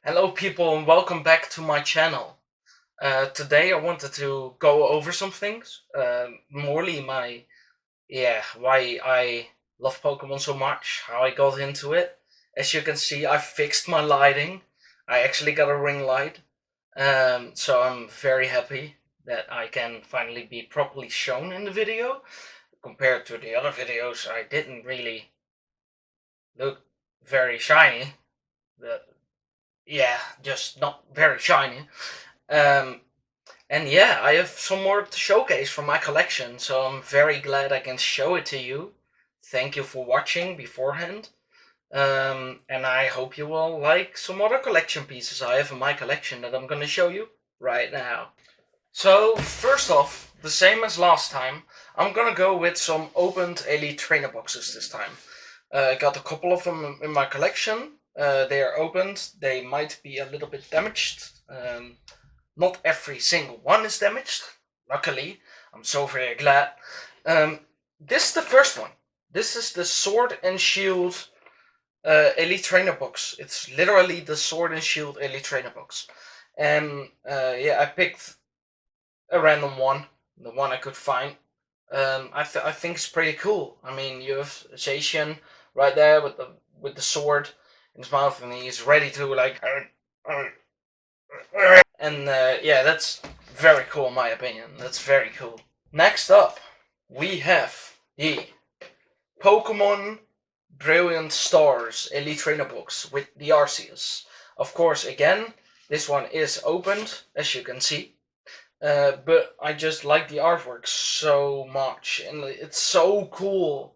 Hello people and welcome back to my channel. Today I wanted to go over some things. Morely why I love Pokemon so much, how I got into it. As you can see, I fixed my lighting. I actually got a ring light. So I'm very happy that I can finally be properly shown in the video. Compared to the other videos, I didn't really look very shiny. The, yeah, just not very shiny. Um, And yeah, I have some more to showcase from my collection, so I'm very glad I can show it to you. Thank you for watching beforehand. And I hope you will like some other collection pieces I have in my collection that I'm gonna show you right now. So, first off, the same as last time, I'm gonna go with some opened Elite Trainer boxes this time. I got a couple of them in my collection. They are opened, they might be a little bit damaged. Not every single one is damaged, luckily. I'm so very glad. This is the first one. This is the Sword and Shield Elite Trainer box. It's literally the Sword and Shield Elite Trainer box. And yeah, I picked a random one, the one I could find. I think it's pretty cool. I mean, you have Zacian right there with the sword in his mouth, and he's ready to like and yeah, that's very cool in my opinion. That's very cool. Next up, we have the Pokemon Brilliant Stars Elite Trainer box with the Arceus. Of course, again, this one is opened, as you can see. But I just like the artwork so much, and it's so cool.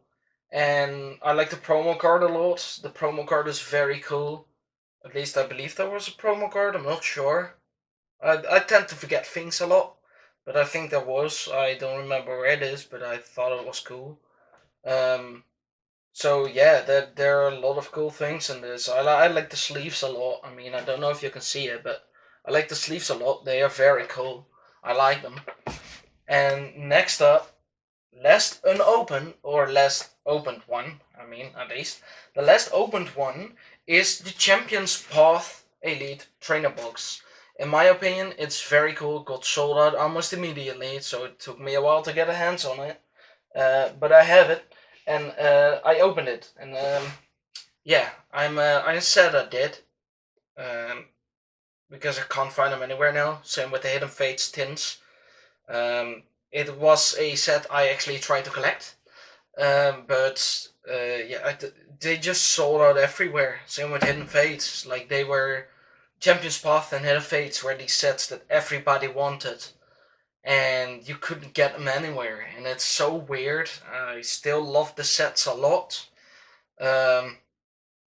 And I like the promo card a lot. The promo card is very cool. At least I believe there was a promo card, I'm not sure. I tend to forget things a lot, but I think there was. I don't remember where it is, but I thought it was cool. Um, so yeah, there are a lot of cool things in this. I like the sleeves a lot. I mean, I don't know if you can see it, but I like the sleeves a lot. They are very cool. I like them. And next up, last unopened or last opened one. I mean, at least the last opened one is the Champions Path Elite Trainer Box. In my opinion, it's very cool. Got sold out almost immediately, so it took me a while to get a hands on it. But I have it, and I opened it, and yeah, I'm sad I did, um, because I can't find them anywhere now. Same with the Hidden Fates tins. It was a set I actually tried to collect, but yeah, they just sold out everywhere. Same with Hidden Fates. Like they were Champions Path and Hidden Fates were these sets that everybody wanted, and you couldn't get them anywhere. And it's so weird. I still love the sets a lot. Um,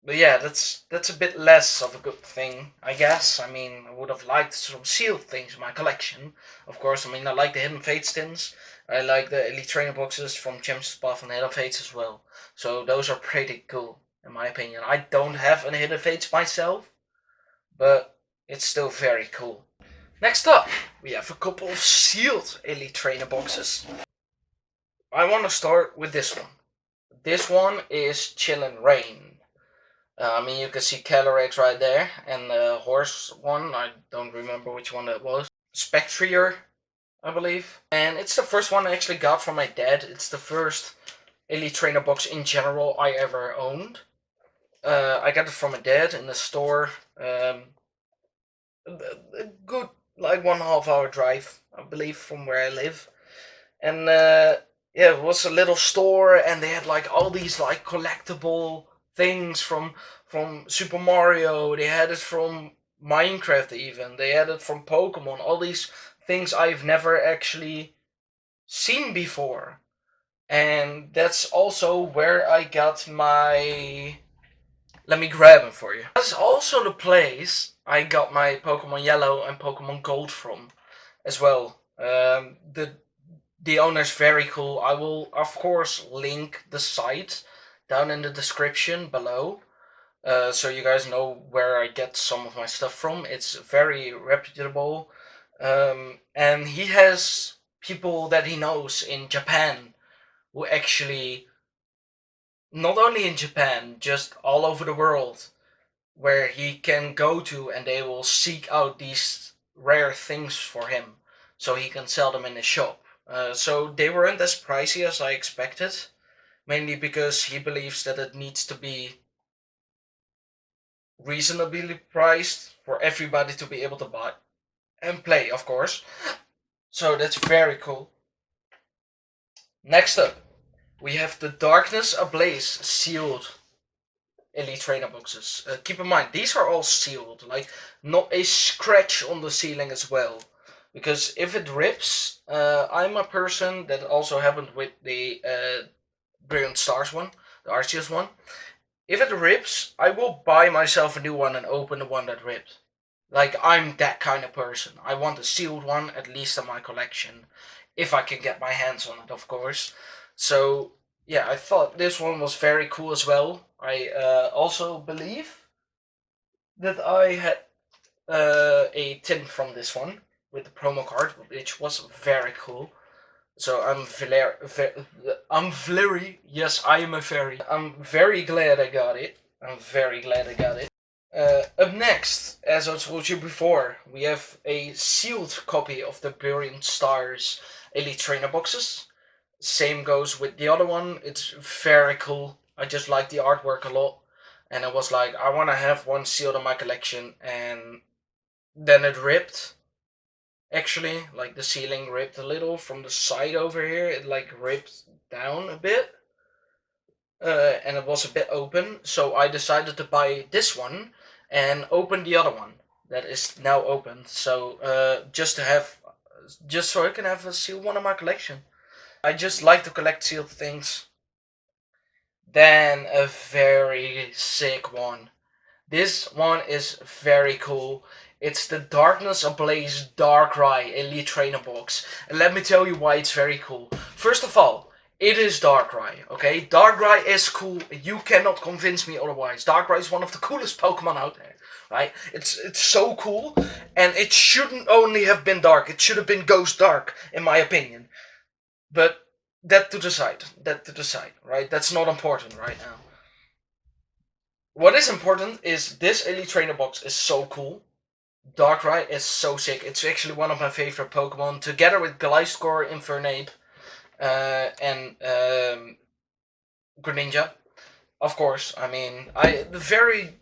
but yeah, that's a bit less of a good thing, I guess. I mean, I would have liked some sealed things in my collection. Of course, I mean, I like the Hidden Fates tins. I like the Elite Trainer boxes from Champions Path and Hidden Fates as well. So those are pretty cool, in my opinion. I don't have an Hidden Fates myself, but it's still very cool. Next up, we have a couple of sealed Elite Trainer boxes. I want to start with this one. This one is Chillin' Rain. I mean, you can see Calyrex right there, and the horse one, I don't remember which one that was. Spectrier, I believe. And it's the first one I actually got from my dad. It's the first Elite Trainer box in general I ever owned. I got it from my dad in the store. A good, like 1.5 hour drive, I believe, from where I live. And yeah, it was a little store, and they had like all these like collectible things from Super Mario. They had it from Minecraft even. They had it from Pokemon. All these things I've never actually seen before. And that's also where I got my. Let me grab them for you. That's also the place I got my Pokemon Yellow and Pokemon Gold from, as well. The owner's very cool. I will, of course, link the site down in the description below, so you guys know where I get some of my stuff from. It's very reputable, and he has people that he knows in Japan who actually, not only in Japan, just all over the world, where he can go to and they will seek out these rare things for him so he can sell them in his shop. So they weren't as pricey as I expected, mainly because he believes that it needs to be reasonably priced for everybody to be able to buy and play, of course. So that's very cool. Next up, we have the Darkness Ablaze sealed Elite Trainer boxes. Keep in mind, these are all sealed, like not a scratch on the ceiling as well. Because if it rips, I'm a person that also happened with the Brilliant Stars one, the Arceus one. If it rips, I will buy myself a new one and open the one that ripped. Like, I'm that kind of person. I want a sealed one, at least in my collection. If I can get my hands on it, of course. So, yeah, I thought this one was very cool as well. I also believe that I had a tin from this one with the promo card, which was very cool. So I'm very, yes, I am a fairy. I'm very glad I got it. I'm very glad I got it. Up next, as I told you before, we have a sealed copy of the Brilliant Stars Elite Trainer boxes. Same goes with the other one. It's very cool. I just like the artwork a lot. And I was like, I want to have one sealed in my collection. And then it ripped. Actually, like the ceiling ripped a little from the side over here. It like ripped down a bit. And it was a bit open. So I decided to buy this one and open the other one that is now open. So just so I can have a sealed one in my collection. I just like to collect sealed things. Then a very sick one. This one is very cool. It's the Darkness Ablaze Darkrai Elite Trainer box. And let me tell you why it's very cool. First of all, it is Darkrai, okay? Darkrai is cool. You cannot convince me otherwise. Darkrai is one of the coolest Pokemon out there, right? It's so cool. And it shouldn't only have been dark. It should have been Ghost Dark, in my opinion. But that to the side. That to the side, right? That's not important right now. What is important is this Elite Trainer box is so cool. Darkrai is so sick. It's actually one of my favorite Pokemon, together with Gliscor, Infernape, and Greninja. Of course, I mean, the very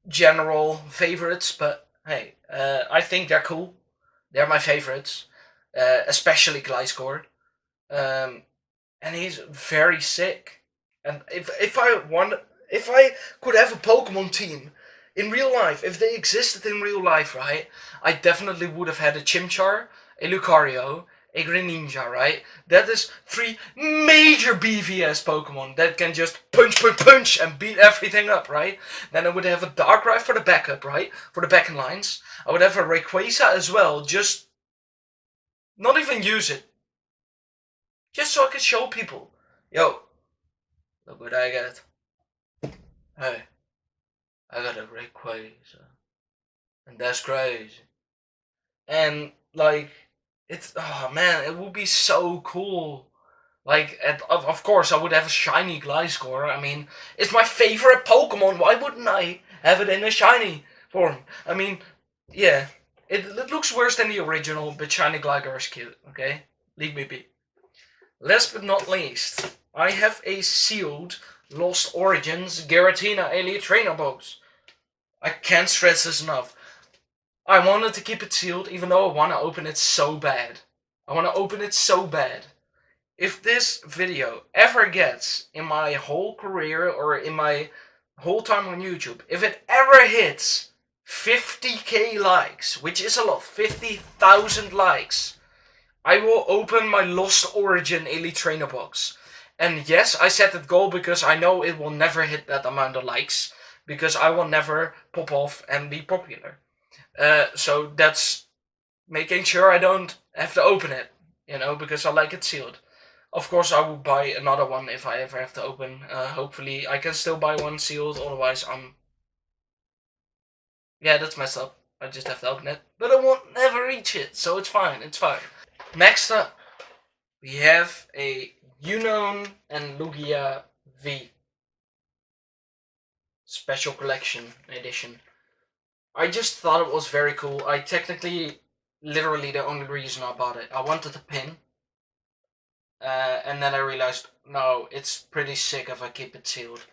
general favorites, but hey, I think they're cool. They're my favorites, especially Gliscor. And he's very sick. And if I could have a Pokemon team in real life, if they existed in real life, right, I definitely would have had a Chimchar, a Lucario, a Greninja, right? That is 3 major BVS Pokemon that can just punch and beat everything up, right? Then I would have a Darkrai for the backup, right? For the back lines. I would have a Rayquaza as well, just not even use it. Just so I could show people. Yo, look what I got. Hey, I got a Rayquaza. And that's crazy. And, like, it's, oh man, it would be so cool. Like, of course, I would have a shiny Gliscor. I mean, it's my favorite Pokemon. Why wouldn't I have it in a shiny form? I mean, yeah. It looks worse than the original, but shiny Gligar is cute, okay? Leave me be. Last but not least, I have a sealed Lost Origins Giratina Elite Trainer box. I can't stress this enough. I wanted to keep it sealed, even though I want to open it so bad. I want to open it so bad. If this video ever gets, in my whole career or in my whole time on YouTube, if it ever hits 50k likes, which is a lot, 50,000 likes, I will open my Lost Origin Elite Trainer box. And yes, I set that goal because I know it will never hit that amount of likes. Because I will never pop off and be popular. So that's making sure I don't have to open it. You know, because I like it sealed. Of course, I will buy another one if I ever have to open. Hopefully, I can still buy one sealed. Otherwise, yeah, that's messed up. I just have to open it. But I won't never reach it, so it's fine. It's fine. Next up, we have a Unown and Lugia V Special Collection Edition. I just thought it was very cool. I technically, literally, the only reason I bought it, I wanted the pin, and then I realized no, it's pretty sick if I keep it sealed.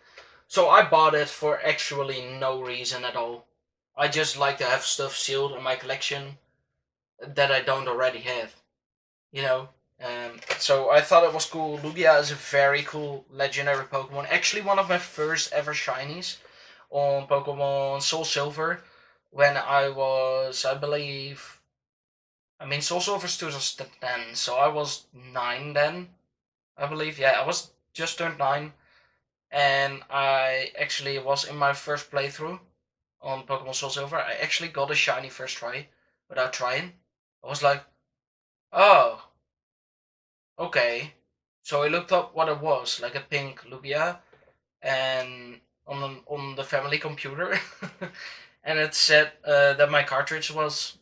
So I bought it for actually no reason at all. I just like to have stuff sealed in my collection that I don't already have. You know. So I thought it was cool. Lugia is a very cool legendary Pokemon. Actually, one of my first ever shinies on Pokemon Soul Silver when I was, I believe, I mean, Soul Silver is 2010, so I was 9 then, I believe. Yeah, I was just turned 9, and I actually was in my first playthrough on Pokemon Soul Silver. I actually got a shiny first try without trying. I was like, oh, okay. So I looked up what it was, like a pink Lugia, and on the family computer, and it said that my cartridge was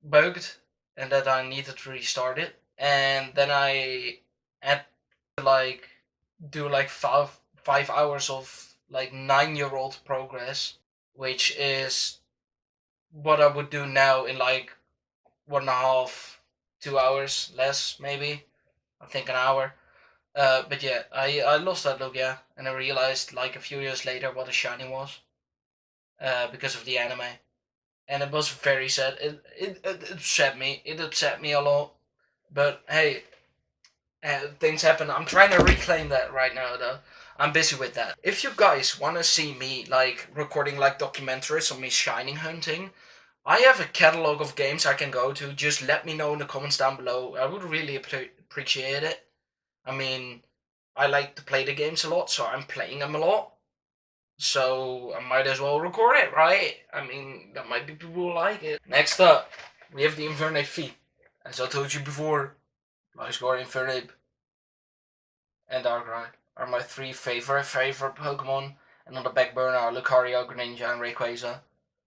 bugged and that I needed to restart it. And then I had to like do like 5 hours of like 9-year old progress, which is what I would do now in like 1.5, 2 hours less maybe. I think an hour. But yeah, I lost that Lugia, and I realized like a few years later what a shiny was, because of the anime, and it was very sad. It upset me. It upset me a lot. But hey, things happen. I'm trying to reclaim that right now, though. I'm busy with that. If you guys want to see me like recording like documentaries on me shining hunting, I have a catalog of games I can go to. Just let me know in the comments down below. I would really appreciate it. I mean, I like to play the games a lot, so I'm playing them a lot. So I might as well record it, right? I mean, there might be people who like it. Next up, we have the Infernape V. As I told you before, Gliscor, Infernape, and Darkrai are my three favorite Pokemon, and on the back burner are Lucario, Greninja, and Rayquaza,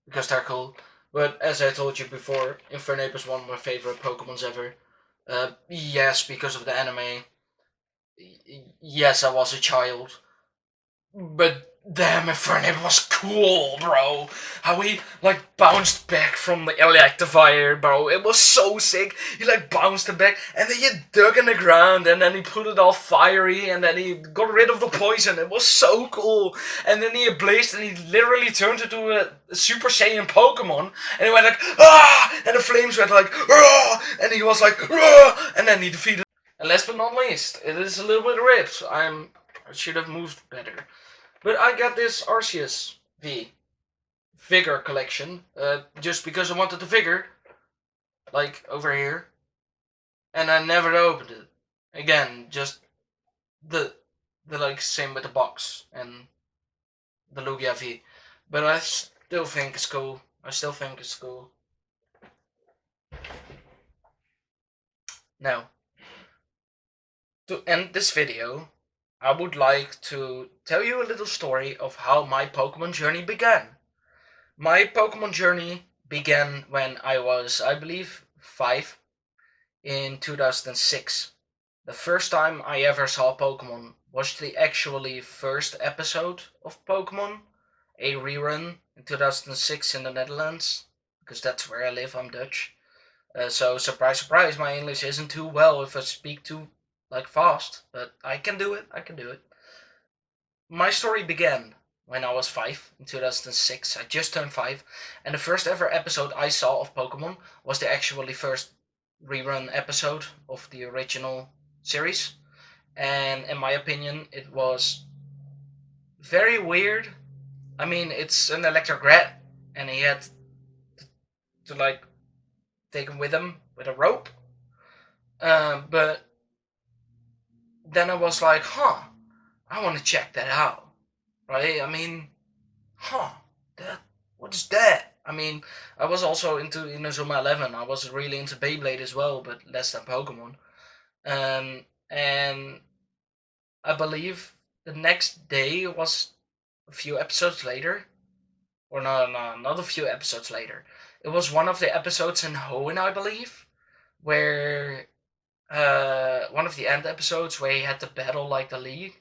because they're cool. But as I told you before, Infernape is one of my favorite Pokemons ever. Yes, because of the anime. Yes, I was a child. But damn, Infernape was cool, bro. How he like bounced back from the Electivire, bro. It was so sick. He like bounced it back, and then he dug in the ground, and then he put it all fiery, and then he got rid of the poison. It was so cool. And then he ablazed, and he literally turned into a Super Saiyan Pokemon, and he went like ah, and the flames went like ah, and he was like ah, and then he defeated. And last but not least, it is a little bit ripped. I should have moved better. But I got this Arceus V figure collection, just because I wanted the figure, like over here, and I never opened it. Again, just the the like same with the box and the Lugia V. But I still think it's cool. I still think it's cool. Now, to end this video, I would like to tell you a little story of how my Pokemon journey began. My Pokemon journey began when I was, I believe, 5 in 2006. The first time I ever saw Pokemon was the actually first episode of Pokemon, a rerun in 2006 in the Netherlands, because that's where I live, I'm Dutch. So surprise, surprise, my English isn't too well if I speak too like fast, but I can do it. I can do it. My story began when I was 5 in 2006. I just turned 5, and the first ever episode I saw of Pokemon was the actually first rerun episode of the original series. And in my opinion, it was very weird. I mean, it's an electric rat, and he had to like take him with him with a rope. But then I was like, huh, I want to check that out, right? I mean, huh, that what's that? I mean, I was also into Inazuma 11. I was really into Beyblade as well, but less than Pokemon. And I believe the next day was a few episodes later, or no, not a few episodes later. It was one of the episodes in Hoenn, I believe, where one of the end episodes where he had to battle like the League,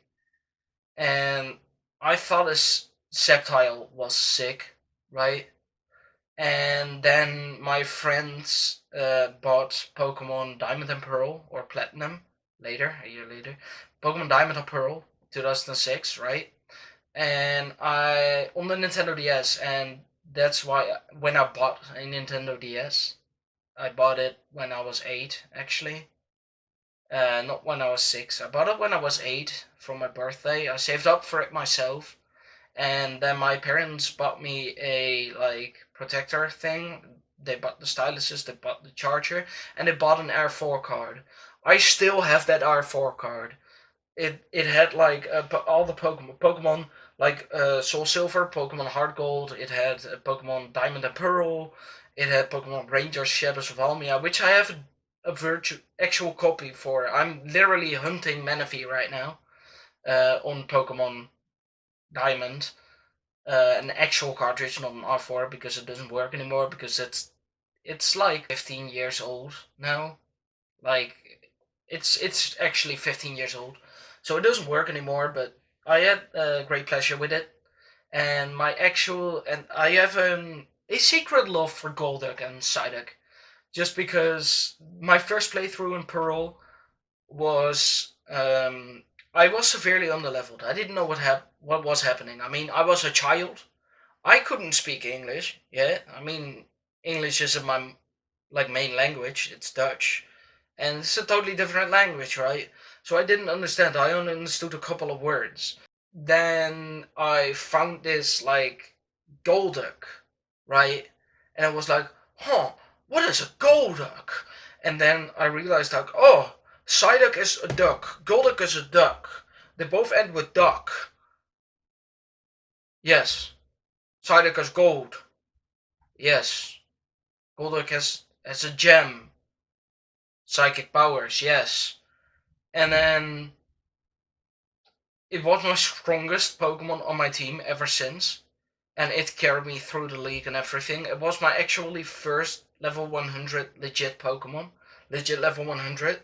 and I thought his Sceptile was sick, right? And then my friends bought Pokemon Diamond and Pearl, or Platinum later, a year later. Pokemon Diamond and Pearl, 2006, right? And I on the Nintendo DS, and that's why when I bought a Nintendo DS, I bought it when I was 8, actually. Not when I was 6. I bought it when I was 8 for my birthday. I saved up for it myself, and then my parents bought me a like protector thing. They bought the styluses, they bought the charger, and they bought an R4 card. I still have that R4 card. It had like all the Pokemon like Soul Silver, Pokemon Heart Gold. It had Pokemon Diamond and Pearl. It had Pokemon Rangers Shadows of Almia, which I have a virtual actual copy for. I'm literally hunting Manaphy right now on Pokemon Diamond, an actual cartridge, not an R4, because it doesn't work anymore because it's like 15 years old now. Like it's actually 15 years old, so it doesn't work anymore. But I had great pleasure with it, and I have a secret love for Golduck and Psyduck, just because my first playthrough in Pearl was I was severely underleveled. I didn't know what was happening. I mean, I was a child. I couldn't speak English. Yeah, I mean, English isn't my like main language. It's Dutch, and it's a totally different language, right? So I didn't understand. I only understood a couple of words. Then I found this like Golduck, right? And I was like, huh, what is a Golduck? And then I realized like, oh, Psyduck is a duck, Golduck is a duck. They both end with duck. Yes. Psyduck is gold. Yes. Golduck has a gem. Psychic powers, yes. And then it was my strongest Pokemon on my team ever since, and it carried me through the league and everything. It was my actually first level 100 legit Pokemon, legit level 100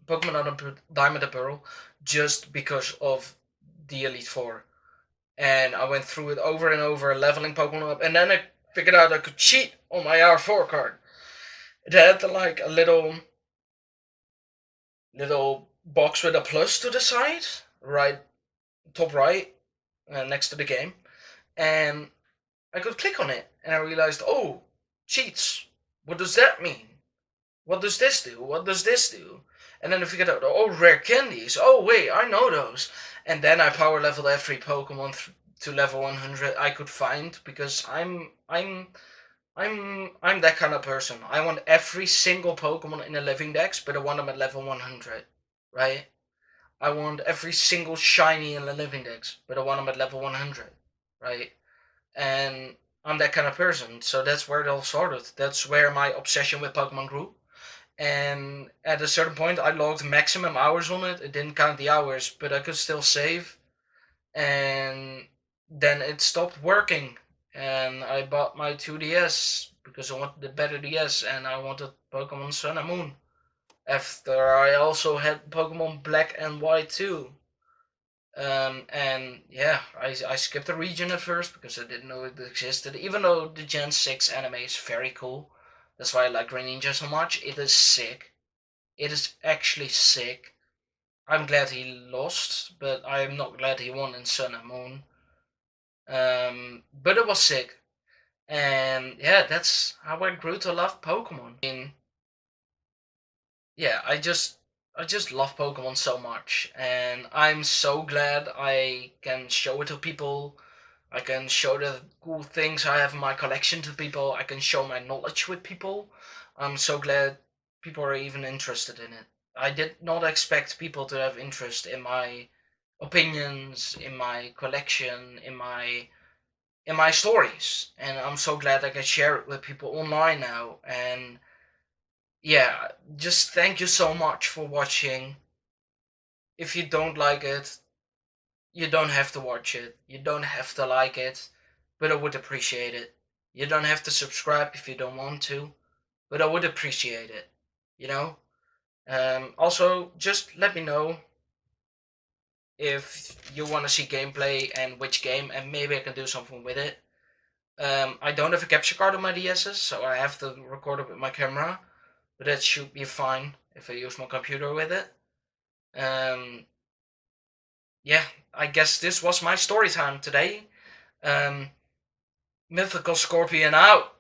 Pokemon out of Diamond and Pearl, just because of the Elite Four. And I went through it over and over, leveling Pokemon up, and then I figured out I could cheat on my R4 card. It had like a little box with a plus to the side, right, top right, next to the game, and I could click on it, and I realized, oh, cheats. What does that mean? What does this do? What does this do? And then I figured out, oh, rare candies. Oh, wait, I know those. And then I power leveled every Pokemon to level 100 I could find, because I'm that kind of person. I want every single Pokemon in the living dex, but I want them at level 100, right? I want every single shiny in the living dex, but I want them at level 100, right? And I'm that kind of person. So that's where it all started. That's where my obsession with Pokemon grew. And at a certain point, I logged maximum hours on it. It didn't count the hours, but I could still save. And then it stopped working. And I bought my 2DS because I wanted the better DS and I wanted Pokemon Sun and Moon. After I also had Pokemon Black and White too. And yeah, I skipped the region at first because I didn't know it existed. Even though the Gen 6 anime is very cool, that's why I like Green Ninja so much. It is sick. It is actually sick. I'm glad he lost, but I'm not glad he won in Sun and Moon. But it was sick, and yeah, that's how I grew to love Pokemon. I mean, yeah, I just love Pokemon so much, and I'm so glad I can show it to people. I can show the cool things I have in my collection to people. I can show my knowledge with people. I'm so glad people are even interested in it. I did not expect people to have interest in my opinions, in my collection, in my stories, and I'm so glad I can share it with people online now. And yeah, just thank you so much for watching. If you don't like it, you don't have to watch it. You don't have to like it, but I would appreciate it. You don't have to subscribe if you don't want to, but I would appreciate it. You know? Also, just let me know if you want to see gameplay and which game, and maybe I can do something with it. I don't have a capture card on my DS's, so I have to record it with my camera, but that should be fine if I use my computer with it. Yeah, I guess this was my story time today. Mythical Scorpion out.